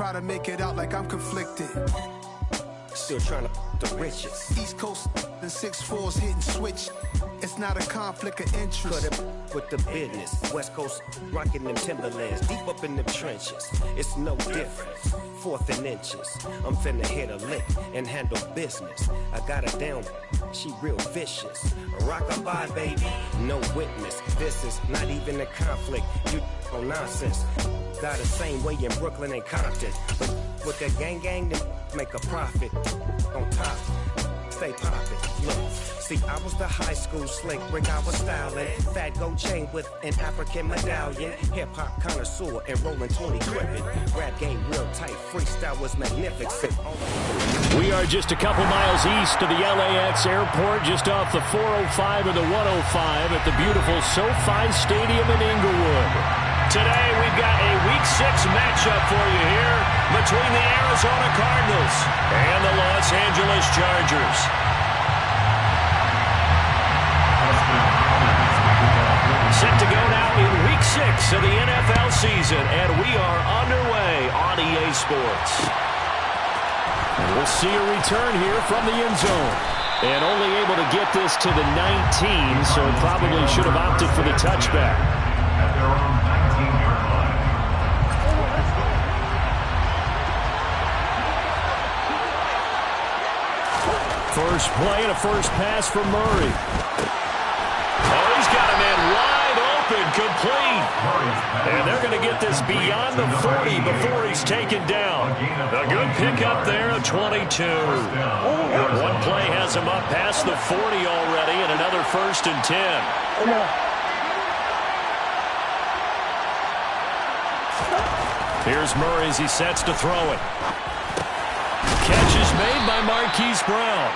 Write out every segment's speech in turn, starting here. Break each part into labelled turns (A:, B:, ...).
A: try to make it out like I'm conflicted.
B: Still trying to the riches.
A: East Coast and 6'4s hitting switch. It's not a conflict of interest.
B: Cut it with the business. West Coast rocking them Timberlands. Deep up in them trenches. It's no difference. 4th and inches. I'm finna hit a lick and handle business. I got her down. She real vicious. Rock-a-bye, baby. No witness. This is not even a conflict. You on nonsense. Got the same way in Brooklyn and Compton. But with that gang, then make a profit. On top. Stay poppin'. Look, see, I was the high school slick brick, I was styling. Fat gold chain with an African medallion. Hip-hop connoisseur and rolling 20 gripping. Rap game real tight, freestyle was magnificent.
C: We are just a couple miles east of the LAX airport, just off the 405 and the 105 at the beautiful SoFi Stadium in Inglewood. Today we've got a Week 6 matchup for you here between the Arizona Cardinals and the Los Angeles Chargers. Set to go now in Week 6 of the NFL season, and we are underway on EA Sports. And we'll see a return here from the end zone. And only able to get this to the 19, so probably should have opted for the touchback.
D: At their own 19-yard line.
C: First play and a first pass for Murray. Oh, he's got a man wide open, complete. And they're going to get this beyond the 40 before he's taken down. A good pickup there of 22. One play has him up past the 40 already, and another 1st and 10. Here's Murray as he sets to throw it. Catch is made by Marquise Brown.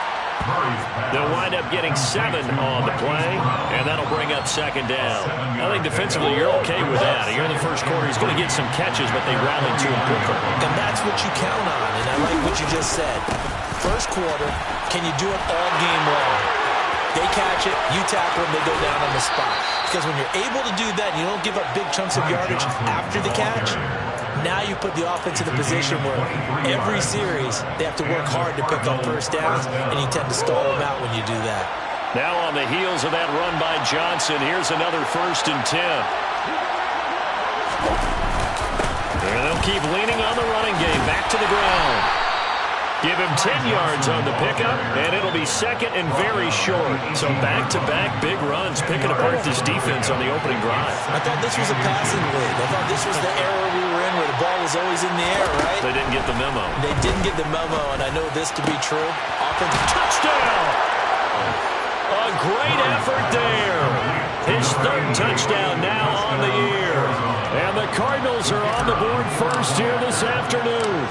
C: They'll wind up getting 7 on the play, and that'll bring up 2nd down. I think defensively you're okay with that. Here in the first quarter, he's going to get some catches, but they rallied to him quickly.
E: And that's what you count on, and I like what you just said. First quarter, can you do it all game long? They catch it, you tackle them, they go down on the spot. Because when you're able to do that, and you don't give up big chunks of yardage after the catch, now you put the offense in a position where every series they have to work hard to pick up first downs, and you tend to stall them out when you do that.
C: Now on the heels of that run by Johnson, here's another 1st and 10. And they'll keep leaning on the running game. Back to the ground. Give him 10 yards on the pickup, and it'll be 2nd and very short. So back-to-back big runs, picking apart this defense on the opening drive.
E: I thought this was a passing league. I thought this was the era we were in where the ball was always in the air, right?
C: They didn't get the memo.
E: They didn't get the memo, and I know this to be true. Offensive
C: touchdown! A great effort there. His 3rd touchdown now on the year. And the Cardinals are on the board first here this afternoon.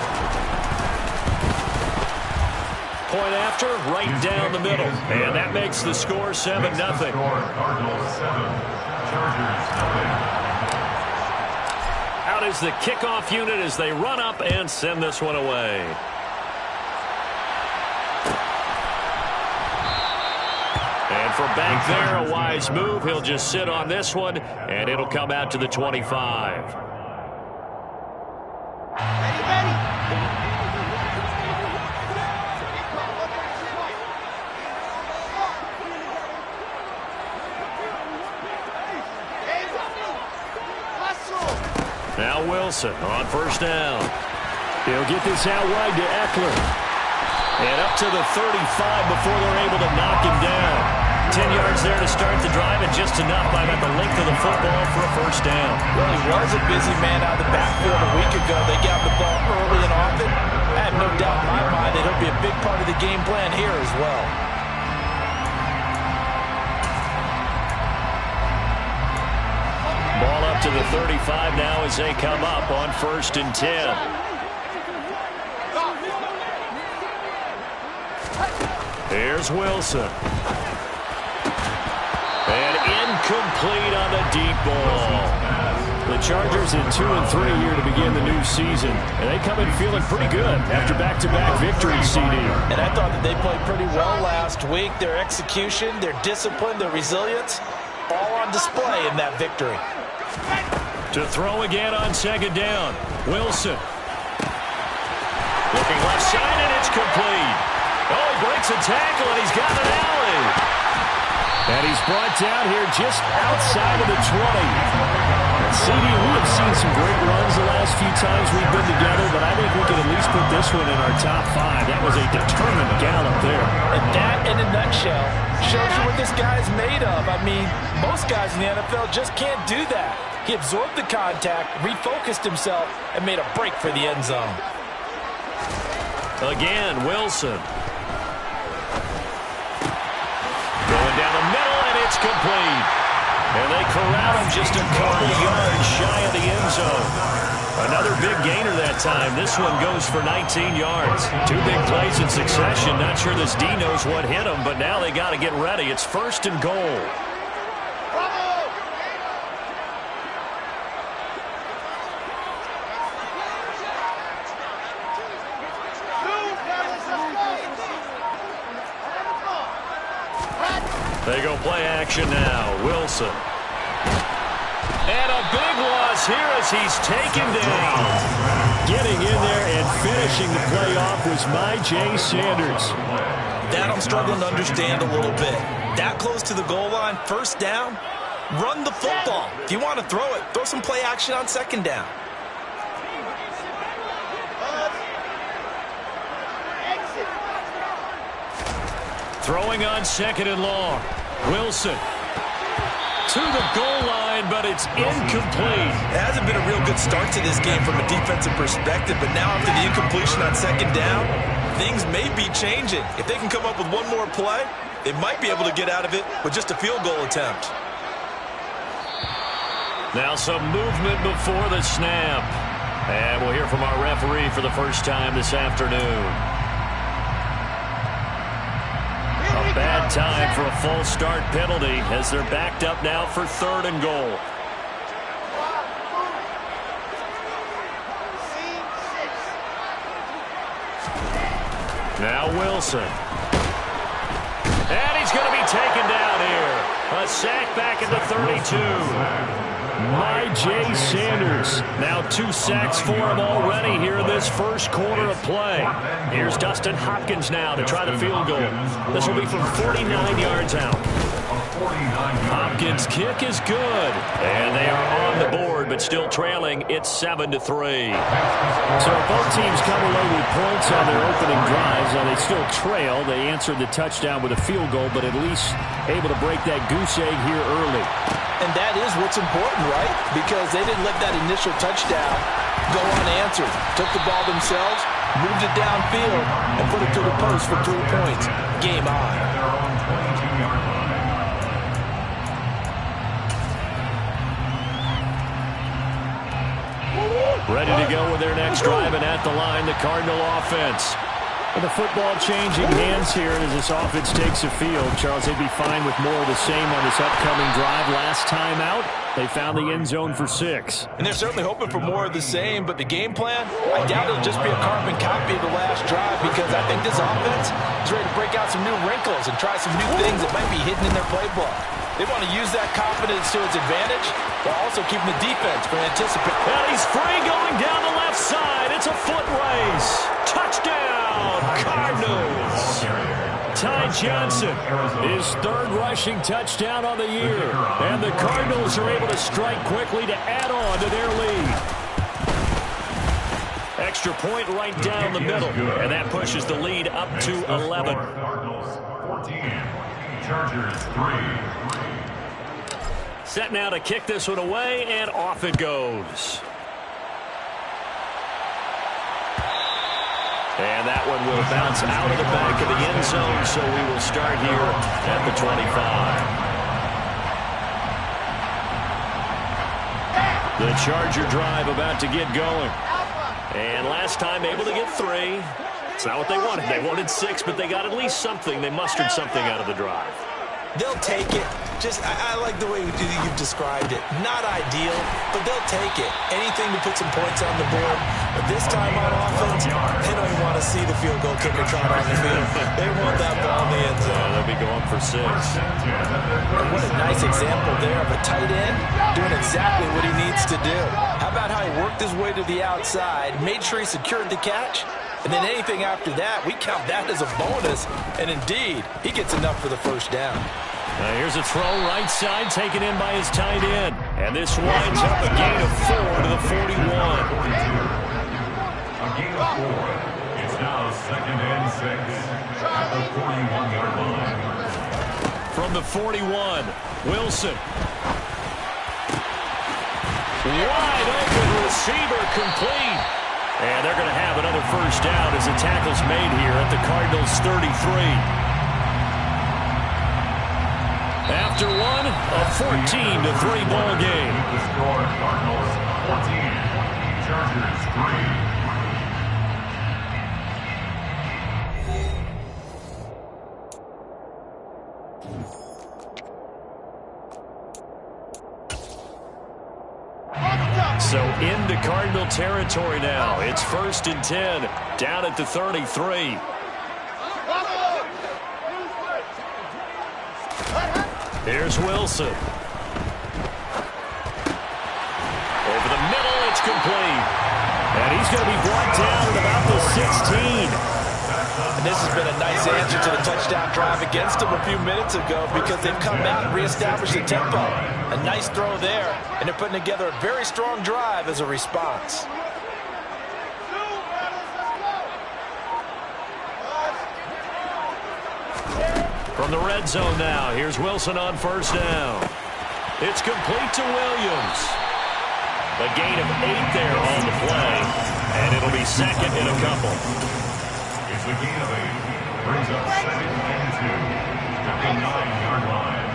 C: Point after, right down the middle. And that makes the score 7-0.
D: Cardinals 7, Chargers 0.
C: Out is the kickoff unit as they run up and send this one away. And for back there, a wise move. He'll just sit on this one, and it'll come out to the 25. Now Wilson on first down. He'll get this out wide to Eckler. And up to the 35 before they're able to knock him down. 10 yards there to start the drive, and just enough by about the length of the football for a first down.
E: Well, he was a busy man out of the backfield a week ago. They got the ball early and often. I have no doubt in my mind that he'll be a big part of the game plan here as well.
C: Ball up to the 35 now as they come up on 1st and 10. Here's Wilson. And incomplete on the deep ball. The Chargers in 2-3 here to begin the new season. And they come in feeling pretty good after back-to-back victories, CD.
E: And I thought that they played pretty well last week. Their execution, their discipline, their resilience, all on display in that victory.
C: To throw again on 2nd down. Wilson. Looking left side, and it's complete. Oh, he breaks a tackle, and he's got an alley. And he's brought down here just outside of the 20. CD, we have seen some great runs the last few times we've been together, but I think we could at least put this one in our top 5. That was a determined gallop there.
E: And that, in a nutshell, shows you what this guy is made of. I mean, most guys in the NFL just can't do that. He absorbed the contact, refocused himself, and made a break for the end zone.
C: Again, Wilson. Going down the middle, and it's complete. And they corral him just a couple yards shy of the end zone. Another big gainer that time. This one goes for 19 yards. 2 big plays in succession. Not sure this D knows what hit him, but now they got to get ready. It's 1st and goal. They go play action now. Wilson. And a big loss here as he's taken down. Getting in there and finishing the play off was Myjai Sanders.
E: That I'm struggling to understand a little bit. That close to the goal line, 1st down, run the football. If you want to throw it, throw some play action on 2nd down.
C: Throwing on 2nd and long. Wilson to the goal line, but it's incomplete.
E: It hasn't been a real good start to this game from a defensive perspective, but now after the incompletion on 2nd down, things may be changing. If they can come up with one more play, they might be able to get out of it with just a field goal attempt.
C: Now some movement before the snap. And we'll hear from our referee for the first time this afternoon. A bad time for a false start penalty as they're backed up now for 3rd and goal. Now Wilson. And he's going to be taken down here. A sack back at the 32. Myjai Sanders. Now 2 sacks for him already here in this 1st quarter of play. Here's Dustin Hopkins now to try the field goal. This will be from 49 yards out. Hopkins' kick is good. And they are on the board, but still trailing. It's 7-3. So both teams come away with points on their opening drives. Now they still trail. They answered the touchdown with a field goal, but at least able to break that goose egg here early.
E: And that is what's important, right? Because they didn't let that initial touchdown go unanswered. Took the ball themselves, moved it downfield, and put it through the post for 3 points. Game on.
C: Ready to go with their next drive, and at the line, the Cardinal offense. And the football changing hands here as this offense takes the field. Charles, they'd be fine with more of the same on this upcoming drive. Last time out, they found the end zone for 6.
E: And they're certainly hoping for more of the same, but the game plan, I doubt it'll just be a carbon copy of the last drive because I think this offense is ready to break out some new wrinkles and try some new things that might be hidden in their playbook. They want to use that confidence to its advantage while also keeping the defense from anticipating.
C: And he's free going down the left side. It's a foot race. Touchdown, Cardinals. Ty Johnson, his 3rd rushing touchdown on the year. And the Cardinals are able to strike quickly to add on to their lead. Extra point right down the middle. And that pushes the lead up to 11.
D: Cardinals 14, Chargers 3.
C: Set now to kick this one away, and off it goes. And that one will bounce out of the back of the end zone, so we will start here at the 25. The Charger drive about to get going. And last time able to get 3. It's not what they wanted. They wanted 6, but they got at least something. They mustered something out of the drive.
E: They'll take it. I like the way you've described it. Not ideal, but they'll take it. Anything to put some points on the board. But this time on offense, they don't even want to see the field goal kicker trot on the field. They want that ball in the end zone.
C: They'll be going for 6.
E: And what a nice example there of a tight end doing exactly what he needs to do. How about how he worked his way to the outside, made sure he secured the catch, And then anything after that, we count that as a bonus. And indeed, he gets enough for the first down.
C: Now here's a throw right side, taken in by his tight end. And this winds up a gain of 4 to the 41.
D: A gain of 4. It's now 2nd and 6 at the 41-yard line.
C: From the 41, Wilson. Wide open receiver, complete. And they're going to have another first down as the tackle's made here at the Cardinals' 33. After one, a 14-3 ball game.
D: The score, Cardinals 14, Chargers 3.
C: So into Cardinal territory now. It's 1st and 10, down at the 33. Here's Wilson. Over the middle, it's complete. And he's going to be brought down at about the 16.
E: And this has been a nice answer to the touchdown drive against them a few minutes ago because they've come out and reestablished the tempo. A nice throw there, and they're putting together a very strong drive as a response.
C: From the red zone now, here's Wilson on first down. It's complete to Williams. A gain of 8 there on the play, and it'll be 2nd and a couple.
D: It's a gain of 8. Brings up 2nd and 2 at the 9-yard line.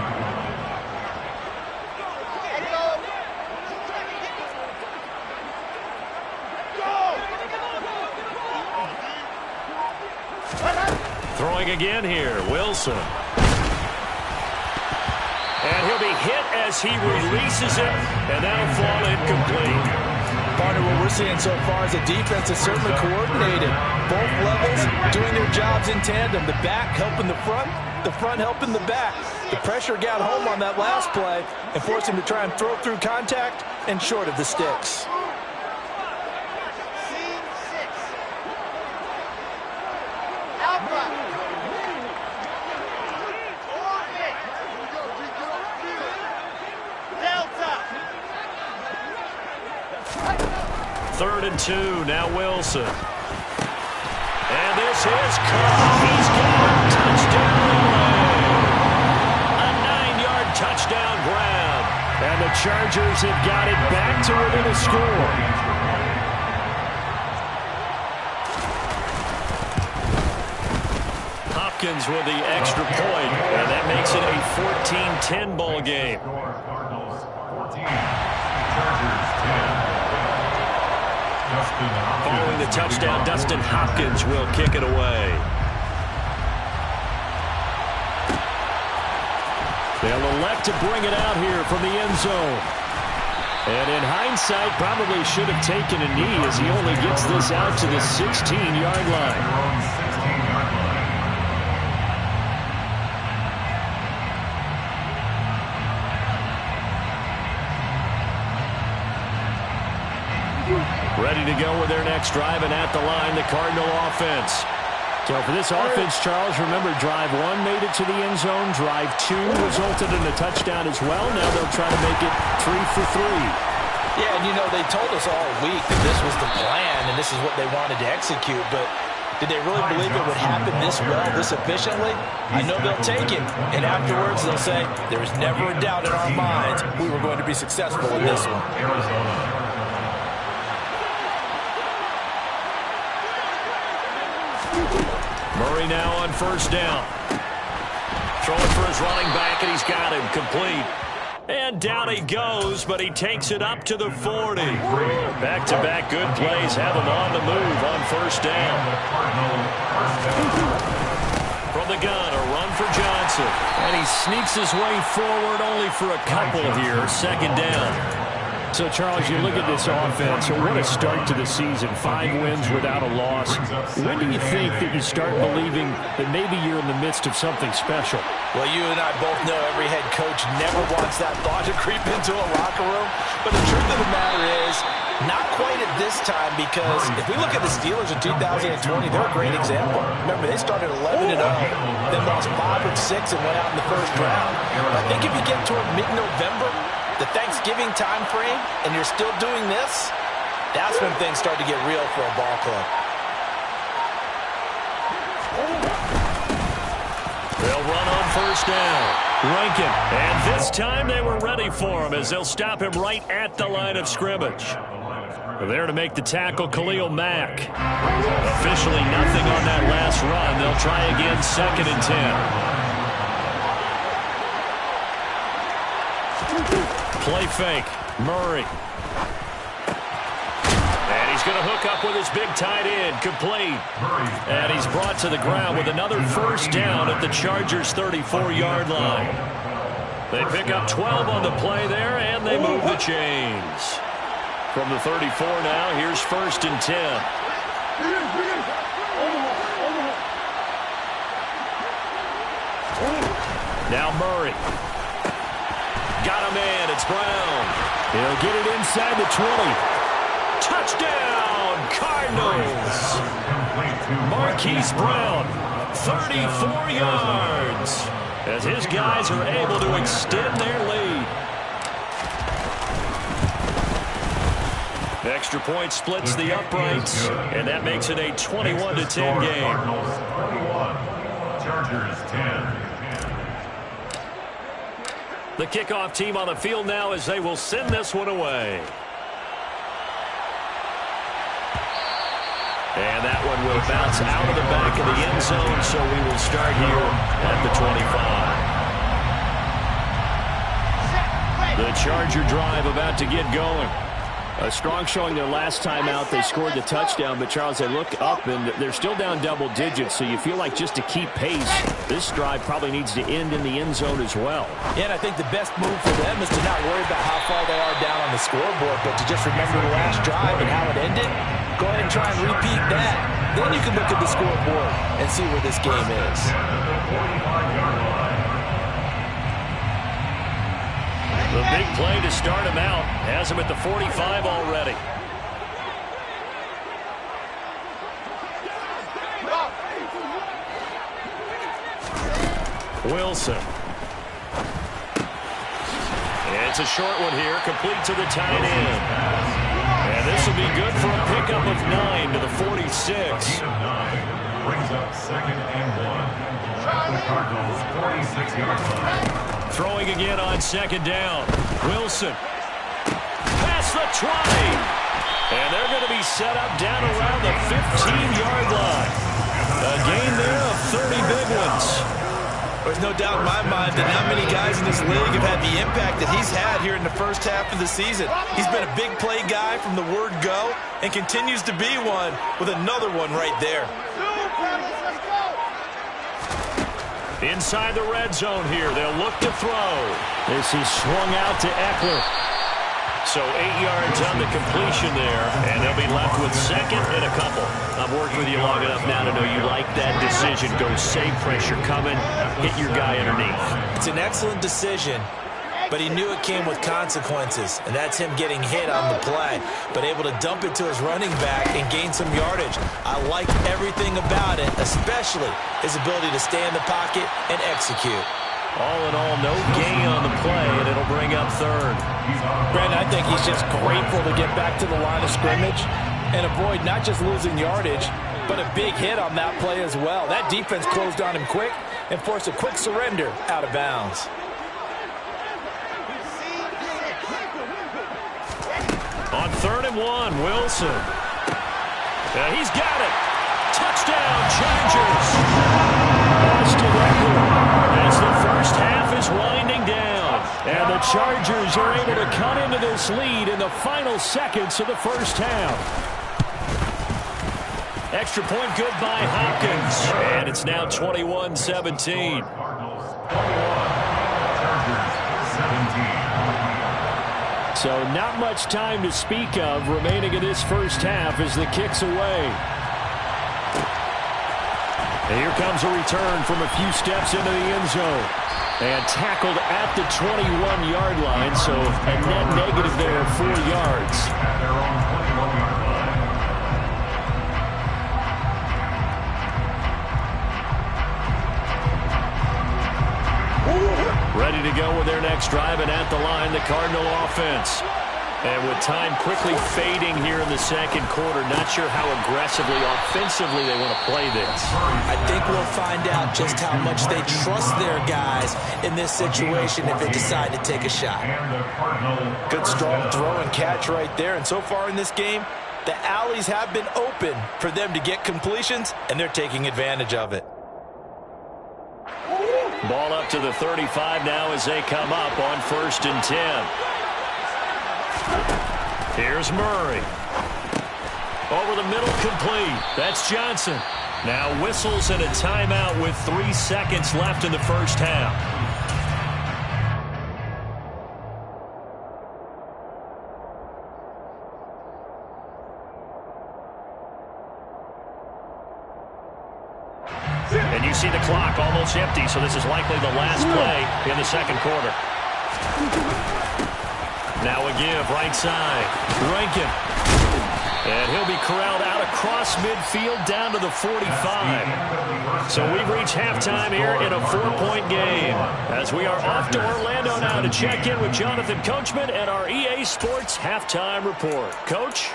C: Throwing again here, Wilson. And he'll be hit as he releases it, and that'll fall incomplete.
E: Partner, what we're seeing so far is the defense is certainly coordinated. Both levels doing their jobs in tandem. The back helping the front helping the back. The pressure got home on that last play and forced him to try and throw through contact and short of the sticks.
C: Third and 2, now Wilson. And this is caught. He's got a touchdown. A 9-yard touchdown grab. And the Chargers have got it back to within a score. Hopkins with the extra point, and that makes it a 14-10 ball game.
D: Cardinals 14, Chargers 10.
C: Following the touchdown, Dustin Hopkins will kick it away. They'll elect to bring it out here from the end zone. And in hindsight, probably should have taken a knee as he only gets this out to the 16-yard line. Ready to go with their next drive, and at the line, the Cardinal offense. So for this offense, Charles, remember, drive 1 made it to the end zone. Drive 2 resulted in a touchdown as well. Now they'll try to make it 3 for 3.
E: Yeah, and you know, they told us all week that this was the plan and this is what they wanted to execute, but did they really believe it would happen this well, this efficiently? I know they'll take it, and afterwards they'll say, there was never a doubt in our minds we were going to be successful in this one.
D: Arizona.
C: Murray now on first down. Throwing for his running back, and he's got him complete. And down he goes, but he takes it up to the 40. Back-to-back good plays have him on the move on first down. From the gun, a run for Johnson. And he sneaks his way forward only for a couple here, 2nd down. So, Charles, you look at this offense, what a start to the season. 5 wins without a loss. When do you think that you start believing that maybe you're in the midst of something special?
E: Well, you and I both know every head coach never wants that thought to creep into a locker room. But the truth of the matter is, Not quite at this time, because if we look at the Steelers in 2020, they're a great example. Remember, they started 11-0, then lost 5 of 6 and went out in the first round. I think if you get toward mid-November, the Thanksgiving time frame, and you're still doing this, that's when things start to get real for a ball club.
C: They'll run on first down. Rankin, and this time they were ready for him as they'll stop him right at the line of scrimmage. There to make the tackle, Khalil Mack. Officially nothing on that last run. They'll try again, 2nd and 10. Play fake, Murray. And he's going to hook up with his big tight end, complete. And he's brought to the ground with another first down at the Chargers' 34-yard line. They pick up 12 on the play there, and they move the chains. From the 34 now, here's 1st and 10. Now Murray. Got a man, it's Brown. He'll get it inside the 20. Touchdown, Cardinals. Marquise Brown, 34 yards. As his guys are able to extend their lead. Extra point splits the uprights, and that makes it a 21-10 game.
D: Chargers 10.
C: The kickoff team on the field now as they will send this one away. And that one will bounce out of the back of the end zone, so we will start here at the 25. The Charger drive about to get going.
F: A strong showing their last time out. They scored the touchdown, but, Charles, they look up, and they're still down double digits, so you feel like just to keep pace, this drive probably needs to end in the end zone as well.
E: Yeah, and I think the best move for them is to not worry about how far they are down on the scoreboard, but to just remember the last drive and how it ended. Go ahead and try and repeat that. Then you can look at the scoreboard and see where this game is.
C: The big play to start him out has him at the 45 already. Wilson. It's a short one here, complete to the tight end. And this will be good for a pickup of 9 to the 46.
D: Brings up 2nd and 1. The Cardinals 46-yard line.
C: Throwing again on 2nd down. Wilson. Past the 20. And they're going to be set up down around the 15-yard line. A gain there of 30 big ones.
E: There's no doubt in my mind that not many guys in this league have had the impact that he's had here in the first half of the season. He's been a big play guy from the word go and continues to be one with another one right there.
C: Inside the red zone here, they'll look to throw. This is swung out to Eckler. So 8 yards on the completion there, and they'll be left with 2nd and a couple. I've worked with you long enough now to know you like that decision. Go save pressure coming, hit your guy underneath.
E: It's an excellent decision, but he knew it came with consequences, and that's him getting hit on the play, but able to dump it to his running back and gain some yardage. I like everything about it, especially his ability to stay in the pocket and execute.
C: All in all, no gain on the play, and it'll bring up 3rd.
E: Brandon, I think he's just grateful to get back to the line of scrimmage and avoid not just losing yardage, but a big hit on that play as well. That defense closed on him quick and forced a quick surrender out of bounds.
C: On 3rd and 1, Wilson. He's got it. Touchdown, Chargers. Austin Eckler. As the first half is winding down. And the Chargers are able to cut into this lead in the final seconds of the first half. Extra point good by Hopkins. And it's now 21-17. So not much time to speak of remaining in this first half as the kick's away. And here comes a return from a few steps into the end zone. And tackled at the 21-yard line, so a net negative there of 4 yards. Ready to go with their next drive, and at the line, the Cardinal offense. And with time quickly fading here in the second quarter, not sure how aggressively, offensively they want to play this.
E: I think we'll find out just how much they trust their guys in this situation if they decide to take a shot. Good strong throw and catch right there. And so far in this game, the alleys have been open for them to get completions, and they're taking advantage of it.
C: Ball up to the 35 now as they come up on 1st and 10. Here's Murray. Over the middle, complete. That's Johnson. Now whistles and a timeout with 3 seconds left in the first half. And you see the clock almost empty, so this is likely the last play in the second quarter. Now a give, right side. Rankin. And he'll be corralled out across midfield down to the 45. So we've reached halftime here in a 4-point game. As we are off to Orlando now to check in with Jonathan Coachman and our EA Sports Halftime Report. Coach?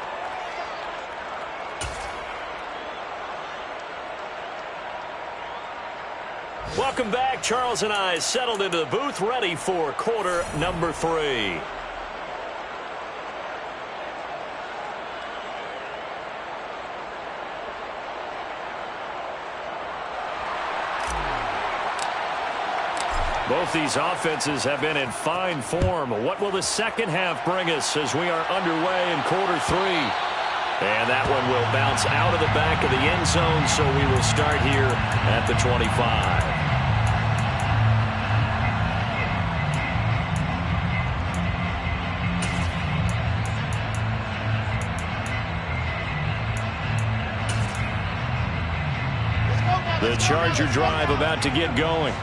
C: Welcome back. Charles and I settled into the booth, ready for quarter number 3. Both these offenses have been in fine form. What will the second half bring us as we are underway in quarter 3? And that one will bounce out of the back of the end zone, so we will start here at the 25. The Charger drive about to get going.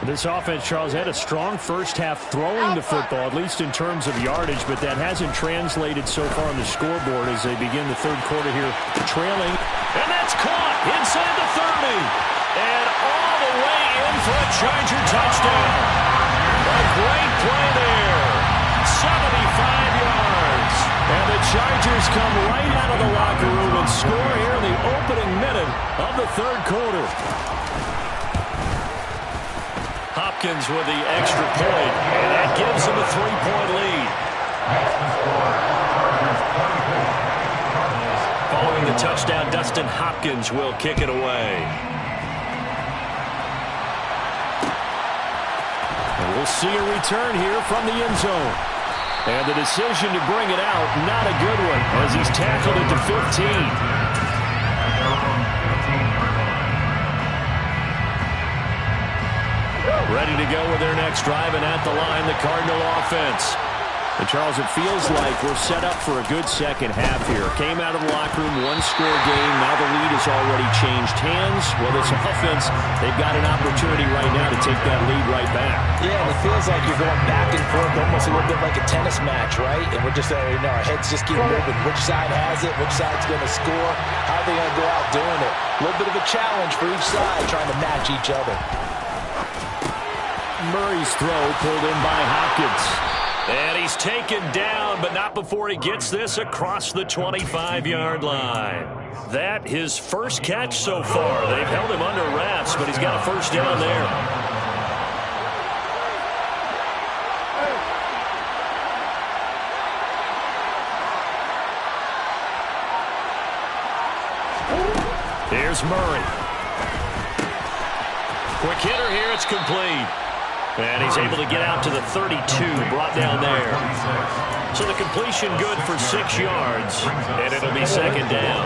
C: This offense, Charles, had a strong first half throwing the football, at least in terms of yardage, but that hasn't translated so far on the scoreboard as they begin the third quarter here trailing. And that's caught inside the 30. And all the way in for a Charger touchdown. A great play there. 75 yards. And the Chargers come right out of the locker room and score here in the opening minute of the third quarter. Hopkins with the extra point, and that gives them a 3-point lead. Following the touchdown, Dustin Hopkins will kick it away. And we'll see a return here from the end zone. And the decision to bring it out, not a good one, as he's tackled it to 15. Ready to go with their next drive, and at the line, the Cardinal offense. And Charles, it feels like we're set up for a good second half here. Came out of the locker room, one-score game. Now the lead has already changed hands. Well, this offense, they've got an opportunity right now to take that lead right back. Yeah, and it feels like you're going back and forth, almost a little bit like a tennis match, right? And we're just, our heads just keep moving. Which side has it? Which side's going to score? How are they going to go out doing it? A little bit of a challenge for each side, trying to match each other. Murray's throw pulled in by Hopkins. And he's taken down, but not before he gets this across the 25-yard line. That his first catch so far. They've held him under wraps, but he's got a first down there. Here's Murray. Quick hitter here, it's complete. And he's able to get out to the 32, brought down there. So the completion good for 6 yards, and it'll be second down.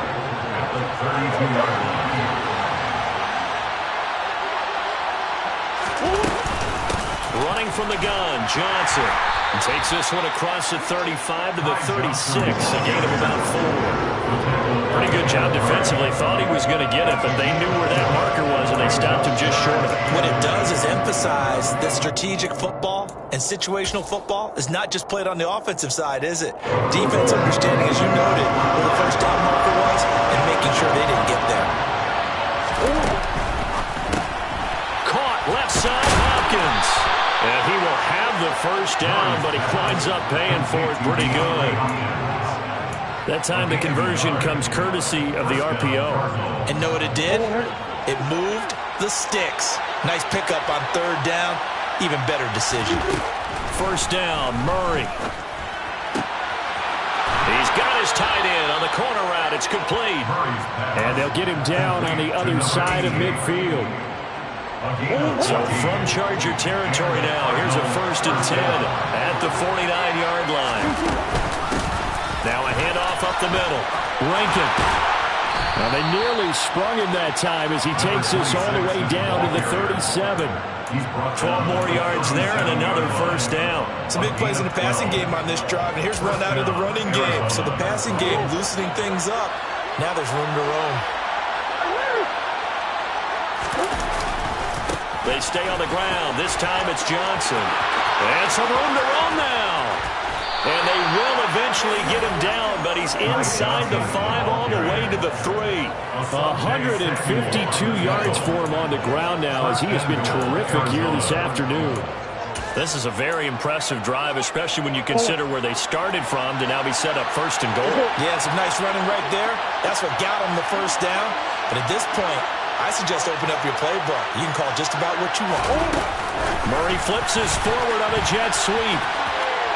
C: Running from the gun, Johnson. Takes this one across the 35 to the 36, a gain of about 4. Pretty good job defensively. Thought he was going to get it, but they knew where that marker was, and they stopped him just short of it.
E: What it does is emphasize that strategic football and situational football is not just played on the offensive side, is it? Defense understanding, as you noted, where the first down marker was, and making sure they didn't get there.
C: Caught left side, Hopkins. And he first down, but he winds up paying for it pretty good. That time the conversion comes courtesy of the RPO.
E: And know what it did? It moved the sticks. Nice pickup on third down. Even better decision.
C: First down, Murray. He's got his tight end on the corner route. It's complete.
F: And they'll get him down on the other side of midfield.
C: So from Charger territory now, here's a 1st and 10 at the 49-yard line. Now a handoff up the middle. Rankin. Now they nearly sprung him that time as he takes this all the way down to the 37. 12 more yards there and another first down.
E: Some big plays in the passing game on this drive, and here's run out of the running game. So the passing game loosening things up. Now there's room to roam.
C: They stay on the ground. This time it's Johnson. And some room to roam now. And they will eventually get him down, but he's inside the 5 all the way to the 3.
F: 152 yards for him on the ground now as he has been terrific here this afternoon.
C: This is a very impressive drive, especially when you consider where they started from to now be set up 1st and goal.
E: Yeah, some nice running right there. That's what got him the first down. But at this point, I suggest open up your playbook. You can call just about what you want.
C: Murray flips his forward on a jet sweep.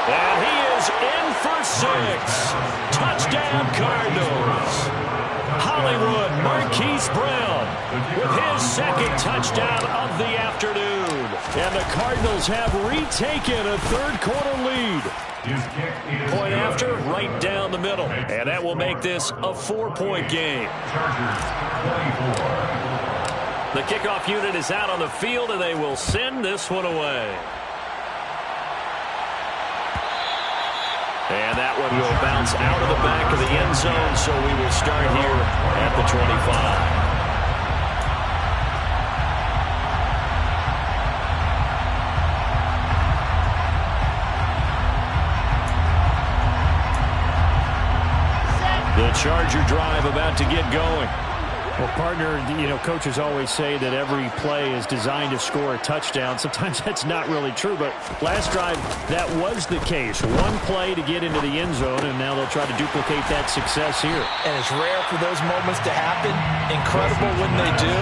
C: And he is in for 6. Touchdown, Cardinals. Hollywood Marquise Brown with his 2nd touchdown of the afternoon. And the Cardinals have retaken a 3rd quarter lead. Point after, right down the middle. And that will make this a 4-point game. The kickoff unit is out on the field, and they will send this one away. And that one will bounce out of the back of the end zone, so we will start here at the 25. The Charger drive about to get going.
F: Well, partner, coaches always say that every play is designed to score a touchdown. Sometimes that's not really true, but last drive, that was the case. One play to get into the end zone, and now they'll try to duplicate that success here.
E: And it's rare for those moments to happen. Incredible when they do.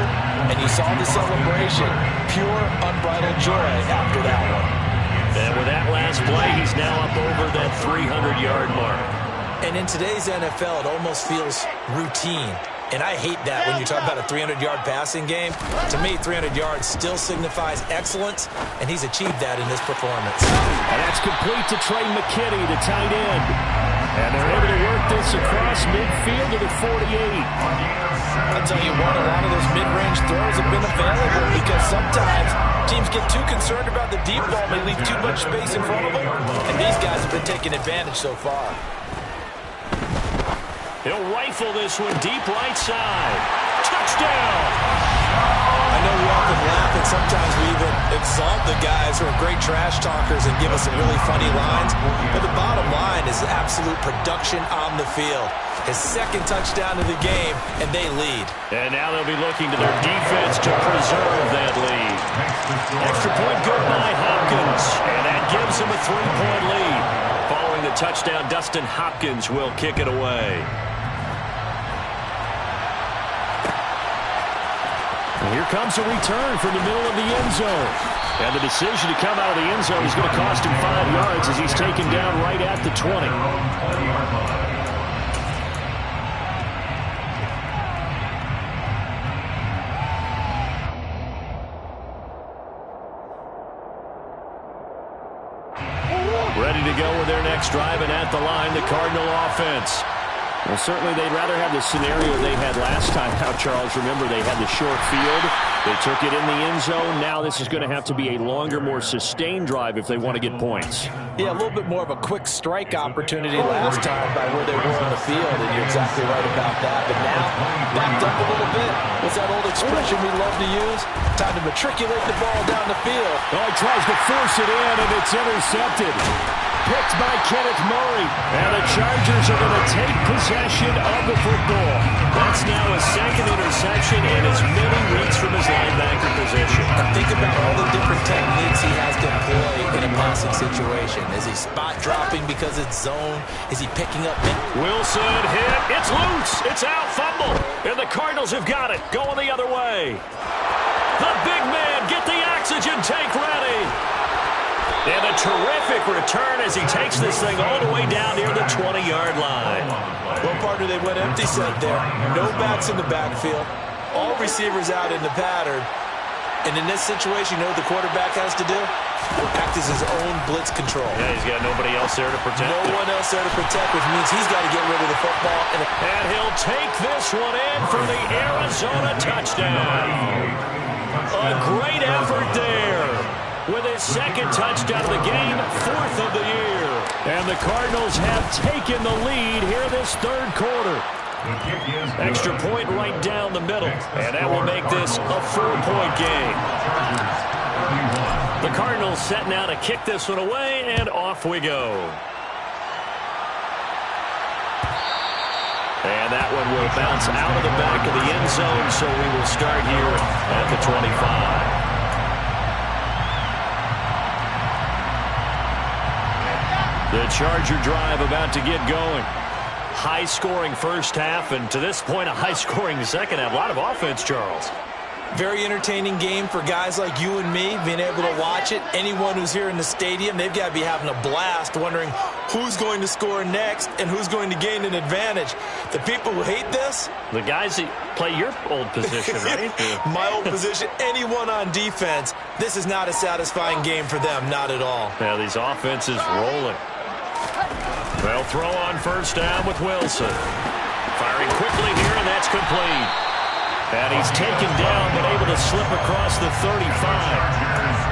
E: And you saw the celebration. Pure, unbridled joy after that one.
C: And with that last play, he's now up over that 300-yard mark.
E: And in today's NFL, it almost feels routine. And I hate that when you talk about a 300-yard passing game. To me, 300 yards still signifies excellence, and he's achieved that in this performance.
F: And that's complete to Trey McKitty, the tight end. And they're able to work this across midfield to the 48.
E: I'll tell you what, a lot of those mid-range throws have been available because sometimes teams get too concerned about the deep ball. They leave too much space in front of them, and these guys have been taking advantage so far.
C: He'll rifle this one deep right side. Touchdown!
E: I know we often laugh, and sometimes we even exalt the guys who are great trash talkers and give us some really funny lines. But the bottom line is absolute production on the field. His 2nd touchdown of the game, and they lead.
C: And now they'll be looking to their defense to preserve that lead. Extra point good by Hopkins, and that gives him a 3-point lead. Following the touchdown, Dustin Hopkins will kick it away.
F: And here comes a return from the middle of the end zone. And the decision to come out of the end zone is going to cost him 5 yards as he's taken down right at the 20. Ready to go with their next drive, and at the line, the Cardinal offense. Well, certainly they'd rather have the scenario they had last time out, Charles. Remember, they had the short field. They took it in the end zone. Now this is going to have to be a longer, more sustained drive if they want to get points.
E: Yeah, a little bit more of a quick strike opportunity last time by where they were on the field, and you're exactly right about that. But now, backed up a little bit. What's that old expression we love to use? Time to matriculate the ball down the field.
F: Oh, he tries to force it in, and it's intercepted. Picked by Kenneth Murray. And the Chargers are going to take possession of the football.
C: That's now a 2nd interception and as many reads from his linebacker position.
E: And think about all the different techniques he has to employ in a pass passing situation? Is he spot dropping because it's zone? Is he picking up?
C: Wilson hit. It's loose. It's out. Fumble. And the Cardinals have got it. Going the other way. The big man, get the oxygen tank ready. And a terrific return as he takes this thing all the way down near the 20-yard line.
E: Well, partner, they went empty set there. No backs in the backfield. All receivers out in the pattern. And in this situation, you know what the quarterback has to do? Act as his own blitz control.
C: Yeah, he's got nobody else there to protect him.
E: No one else there to protect, which means he's got to get rid of the football.
C: And he'll take this one in for the Arizona touchdown. A great effort there. With his second touchdown of the game, 4th of the year. And the Cardinals have taken the lead here this third quarter. Extra point right down the middle. And that will make this a 4-point game. The Cardinals set now to kick this one away, and off we go. And that one will bounce out of the back of the end zone, so we will start here at the 25. The Charger drive about to get going. High-scoring first half, and to this point, a high-scoring second half. A lot of offense, Charles.
E: Very entertaining game for guys like you and me, being able to watch it. Anyone who's here in the stadium, they've got to be having a blast, wondering who's going to score next and who's going to gain an advantage. The people who hate this?
C: The guys that play your old position, right?
E: My old position, anyone on defense. This is not a satisfying game for them, not at all.
C: Yeah, these offenses rolling. They'll throw on first down with Wilson. Firing quickly here, and that's complete. And he's taken down, but able to slip across the 35.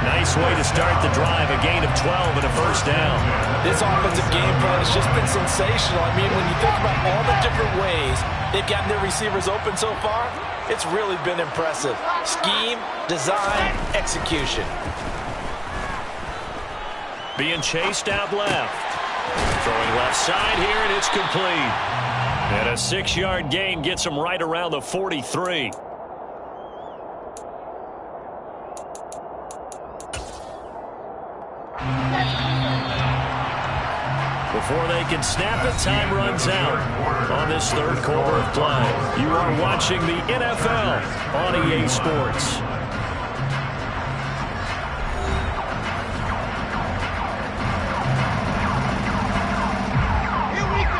C: Nice way to start the drive, a gain of 12 and a first down.
E: This offensive game plan has just been sensational. I mean, when you think about all the different ways they've gotten their receivers open so far, it's really been impressive. Scheme, design, execution.
C: Being chased out left. Throwing left side here, and it's complete. And a 6-yard gain gets him right around the 43. Before they can snap it, time runs out on this third quarter of play. You are watching the NFL on EA Sports.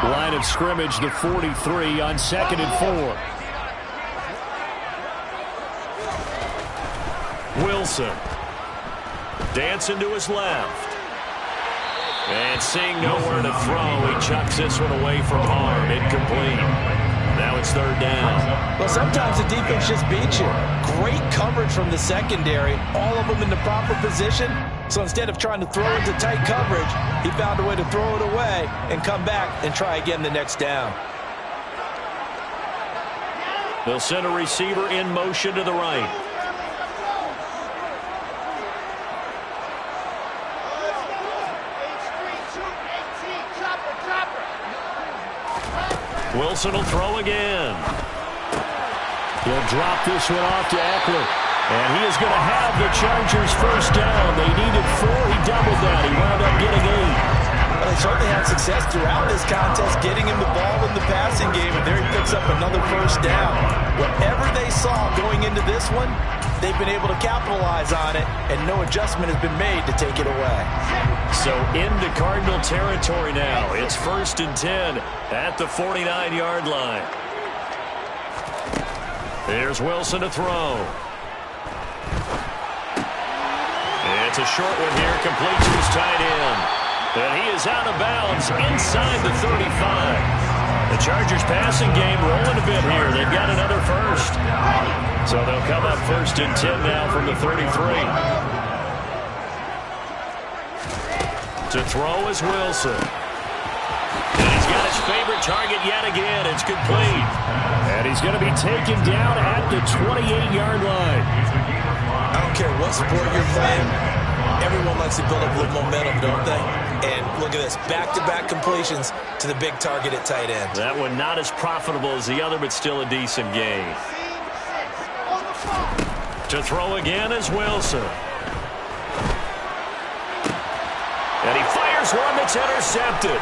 C: Line of scrimmage, the 43 on 2nd and 4. Wilson. Dancing to his left. And seeing nowhere to throw, he chucks this one away from harm. Incomplete. Now it's third down.
E: Well, sometimes the defense just beats you. Great coverage from the secondary. All of them in the proper position. So instead of trying to throw into tight coverage, he found a way to throw it away and come back and try again the next down.
C: They'll send a receiver in motion to the right. Wilson will throw again. He'll drop this one off to Eckler. And he is going to have the Chargers first down. They needed 4. He doubled that. He wound up getting 8.
E: Well, they certainly had success throughout this contest, getting him the ball in the passing game, and there he picks up another first down. Whatever they saw going into this one, they've been able to capitalize on it, and no adjustment has been made to take it away.
C: So into Cardinal territory now. It's 1st and 10 at the 49-yard line. Here's Wilson to throw. It's a short one here, complete to his tight end. And he is out of bounds inside the 35. The Chargers passing game rolling a bit here. They've got another first. So they'll come up 1st and 10 now from the 33. To throw is Wilson. And he's got his favorite target yet again. It's complete. And he's going to be taken down at the 28-yard line.
E: I don't care what sport you're playing. Everyone likes to build up a little momentum, don't they? And look at this, back-to-back completions to the big target at tight end.
C: That one not as profitable as the other, but still a decent gain. To throw again is Wilson. Here's one that's intercepted.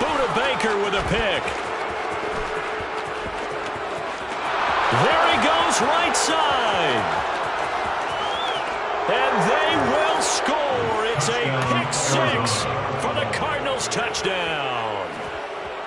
C: Buda Baker with a pick. There he goes right side. And they will score. It's a pick six for the Cardinals touchdown.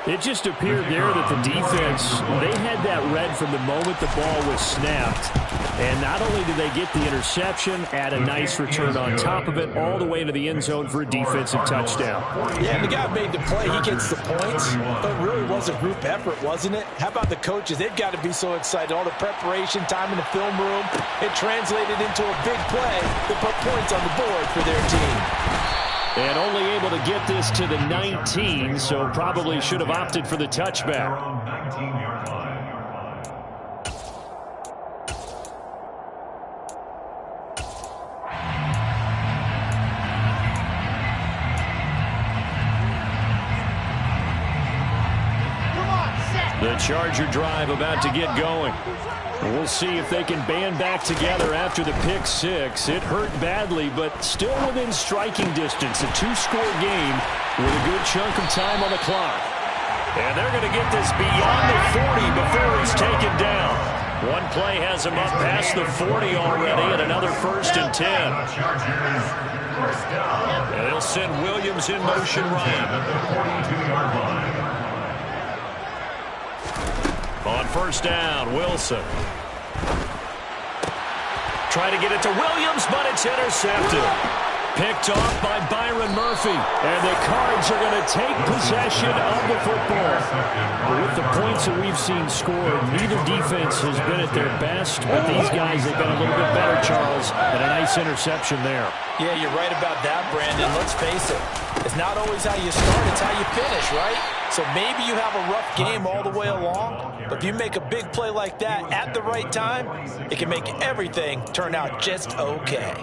F: It just appeared there that the defense, they had that read from the moment the ball was snapped. And not only did they get the interception, add a nice return on top of it, all the way into the end zone for a defensive touchdown.
E: Yeah, and the guy made the play. He gets the points. But it really was a group effort, wasn't it? How about the coaches? They've got to be so excited. All the preparation, time in the film room, it translated into a big play that put points on the board for their team.
F: And only able to get this to the 19, so probably should have opted for the touchback. The Charger drive about to get going. We'll see if they can band back together after the pick six. It hurt badly, but still within striking distance. A two-score game with a good chunk of time on the clock.
C: And they're going to get this beyond the 40 before he's taken down. One play has him up past the 40 already, and another 1st and 10. And they'll send Williams in motion right. On 1st down, Wilson. Try to get it to Williams, but it's intercepted. Picked off by Byron Murphy.
F: And the Cards are going to take possession of the football. With the points that we've seen scored, neither defense has been at their best, but these guys have been a little bit better, Charles, and a nice interception there.
E: Yeah, you're right about that, Brandon. Let's face it. It's not always how you start, it's how you finish, right? So maybe you have a rough game all the way along, but if you make a big play like that at the right time, it can make everything turn out just okay.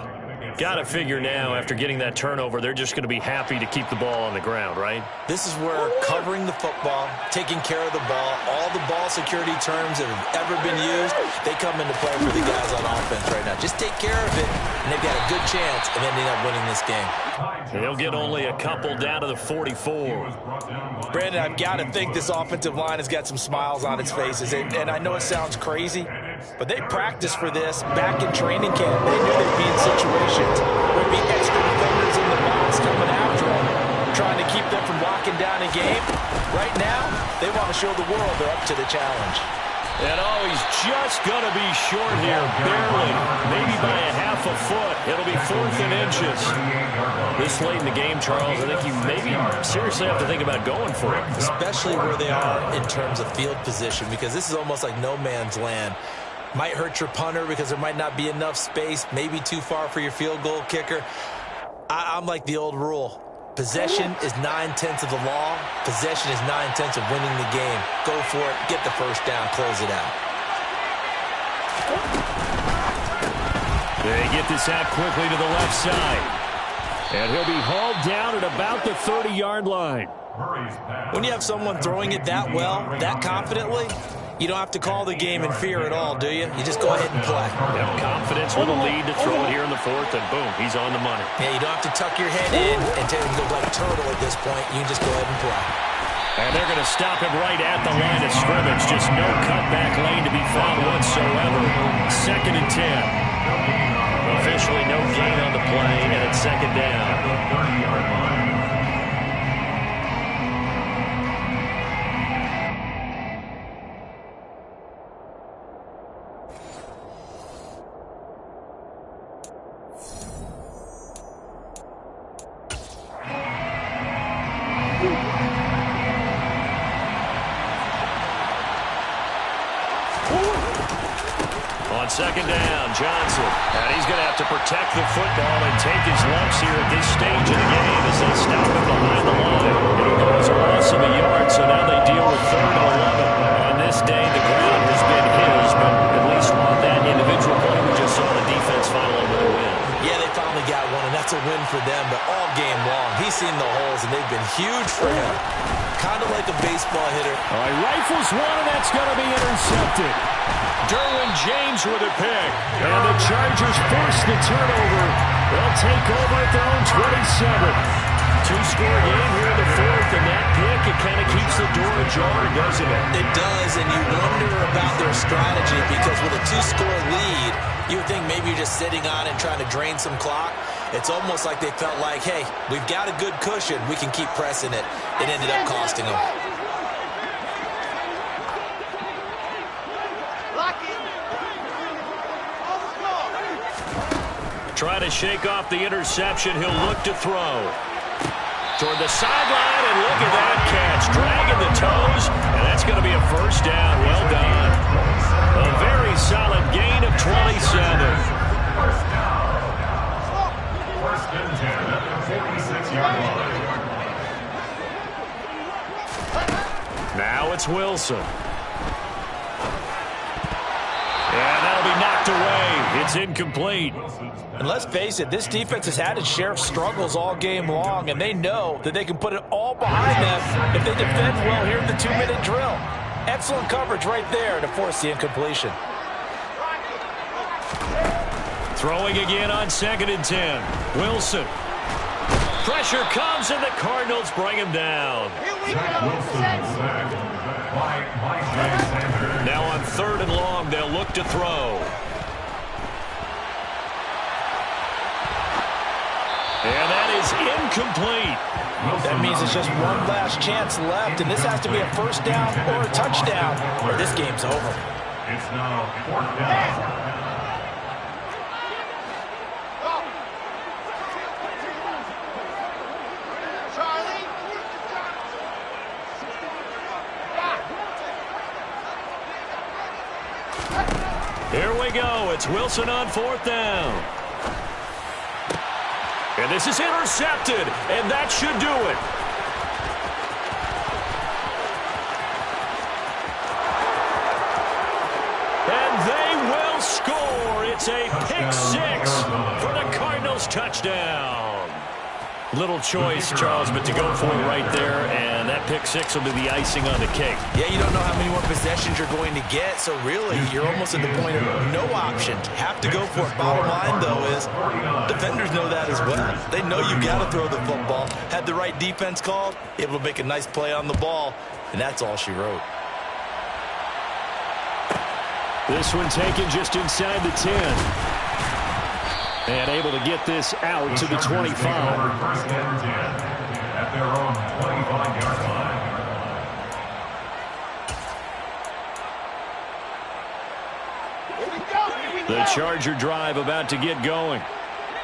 C: Got to figure now, after getting that turnover, they're just going to be happy to keep the ball on the ground, right?
E: This is where covering the football, taking care of the ball, all the ball security terms that have ever been used, they come into play for the guys on offense right now. Just take care of it, and they've got a good chance of ending up winning this game.
C: They'll get only a couple down to the 44.
E: Brandon, I've got to think this offensive line has got some smiles on its faces, and I know it sounds crazy, but they practiced for this back in training camp. They knew they'd be in situations where there'd be extra defenders in the box coming after them, trying to keep them from locking down a game. Right now, they want to show the world they're up to the challenge.
C: And oh, he's just going to be short here, barely, maybe by a half a foot. It'll be 4th and inches. This late in the game, Charles, I think you maybe seriously have to think about going for it.
E: Especially where they are in terms of field position, because this is almost like no man's land. Might hurt your punter because there might not be enough space, maybe too far for your field goal kicker. I'm like the old rule. Possession is 9/10 of the law. Possession is 9/10 of winning the game. Go for it. Get the first down. Close it out.
F: They get this out quickly to the left side. And he'll be hauled down at about the 30-yard line.
E: When you have someone throwing it that well, that confidently, you don't have to call the game in fear at all, do you? You just go ahead and play.
C: Yep, confidence with a lead to throw it here in the 4th, and boom, he's on the money.
E: Yeah, you don't have to tuck your head in and take him go like turtle at this point. You can just go ahead and play.
C: And they're going to stop him right at the line of scrimmage. Just no cutback lane to be found whatsoever. 2nd and 10. Officially no gain on the play, and it's 2nd down. On 2nd down, Johnson. And he's going to have to protect the football and take his lumps here at this stage of the game as they stop him behind the line. It'll go as a loss of a yard, so now they deal with 3rd and 11. On this day, the ground has been his, but at least on that individual play, we just saw the defense finally with a win.
E: Yeah, they finally got one, and that's a win for them, but all game long, he's seen the holes, and they've been huge for him. Kind of like a baseball hitter.
F: All right, rifles one, and that's going to be intercepted.
C: Derwin James with a pick.
F: And the Chargers force the turnover. They'll take over at their own 27.
C: two-score game here in the fourth, and that pick, it kind of keeps the door ajar, doesn't it?
E: It does, and you wonder about their strategy because with a two-score lead, you would think maybe you're just sitting on it and trying to drain some clock. It's almost like they felt like, hey, we've got a good cushion. We can keep pressing it. It ended up costing them.
C: Try to shake off the interception. He'll look to throw. Toward the sideline, and look at that catch. Dragging the toes, and that's going to be a first down. Well done. A very solid gain of 27.
D: First down. First and 10 at the 46-yard line.
C: Now it's Wilson. And that'll be knocked away. It's incomplete.
E: And let's face it, this defense has had its share of struggles all game long, and they know that they can put it all behind them if they defend well here in the 2-minute drill. Excellent coverage right there to force the incompletion.
C: Throwing again on 2nd and 10. Wilson. Pressure comes, and the Cardinals bring him down.
D: Zach Wilson sacked by Mike Sanders.
C: Now on 3rd and long, they'll look to throw. And that is incomplete.
E: That means it's just one last chance left, and this has to be a first down or a touchdown, or this game's over.
D: It's now 4th down.
C: Here we go. It's Wilson on 4th down. And this is intercepted, and that should do it. And they will score. It's a pick 6 for the Cardinals touchdown. Little choice, Charles, but to go for it right there, and that pick 6 will be the icing on the cake.
E: Yeah, you don't know how many more possessions you're going to get, so really, you're almost at the point of no option. Have to go for it. Bottom line, though, is defenders know that as well. They know you've got to throw the football. Had the right defense called, able to make a nice play on the ball, and that's all she wrote.
C: This one taken just inside the 10. And able to get this out to the 25.
D: First and 10 at their own 25-yard line.
C: The Charger drive about to get going.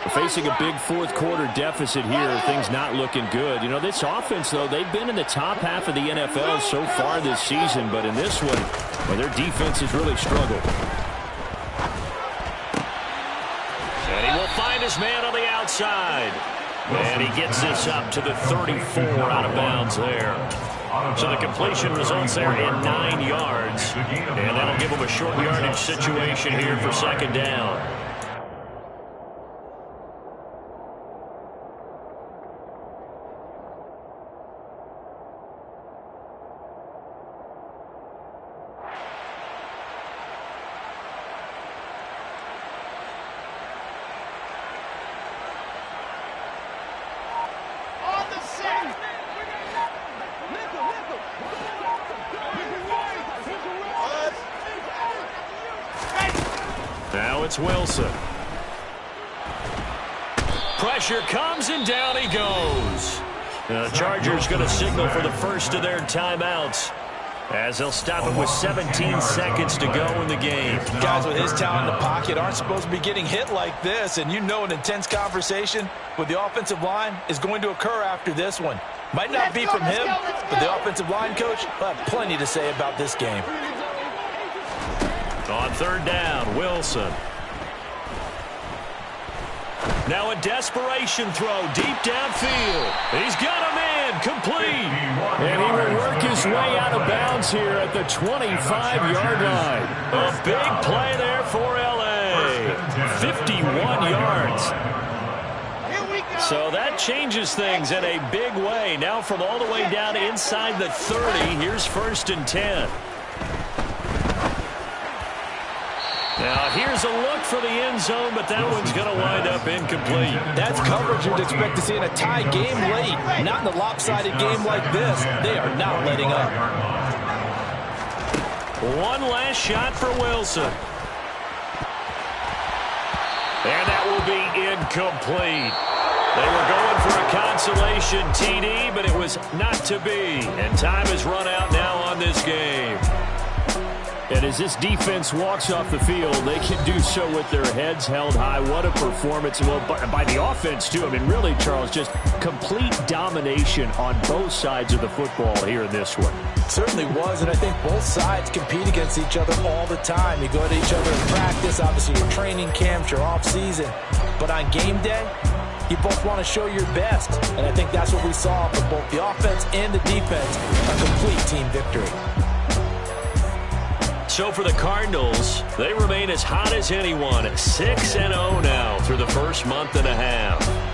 C: We're facing a big fourth-quarter deficit here. Things not looking good. You know, this offense, though, they've been in the top half of the NFL so far this season. But in this one, well, their defense has really struggled. And he will find his man on the outside. And he gets this up to the 34 out of bounds there. So the completion results there in 9 yards. And that'll give him a short yardage situation here for 2nd down. Now it's Wilson. Pressure comes, and down he goes. The Chargers going to signal for the first of their timeouts as they'll stop it with 17 seconds to go in the game.
E: Guys with his talent in the pocket aren't supposed to be getting hit like this, and you know an intense conversation with the offensive line is going to occur after this one. Might not be from him, but the offensive line coach will have plenty to say about this game.
C: On 3rd down, Wilson. Now a desperation throw deep downfield. He's got a man complete. And he will work his way out of bounds here at the 25-yard line. A big play there for L.A. 51 yards. So that changes things in a big way. Now from all the way down inside the 30, here's 1st and 10. Now here's a look for the end zone, but that one's going to wind up incomplete.
E: That's coverage you'd expect to see in a tie game late. Not in a lopsided game like this. They are not letting up.
C: One last shot for Wilson. And that will be incomplete. They were going for a consolation TD, but it was not to be. And time has run out now on this game.
F: And as this defense walks off the field, they can do so with their heads held high. What a performance. Well, by the offense, too. I mean, really, Charles, just complete domination on both sides of the football here in this one.
E: Certainly was, and I think both sides compete against each other all the time. You go to each other in practice, obviously your training camps, your off-season. But on game day, you both want to show your best. And I think that's what we saw from both the offense and the defense, a complete team victory.
C: So for the Cardinals, they remain as hot as anyone, 6-0 now through the first month and a half.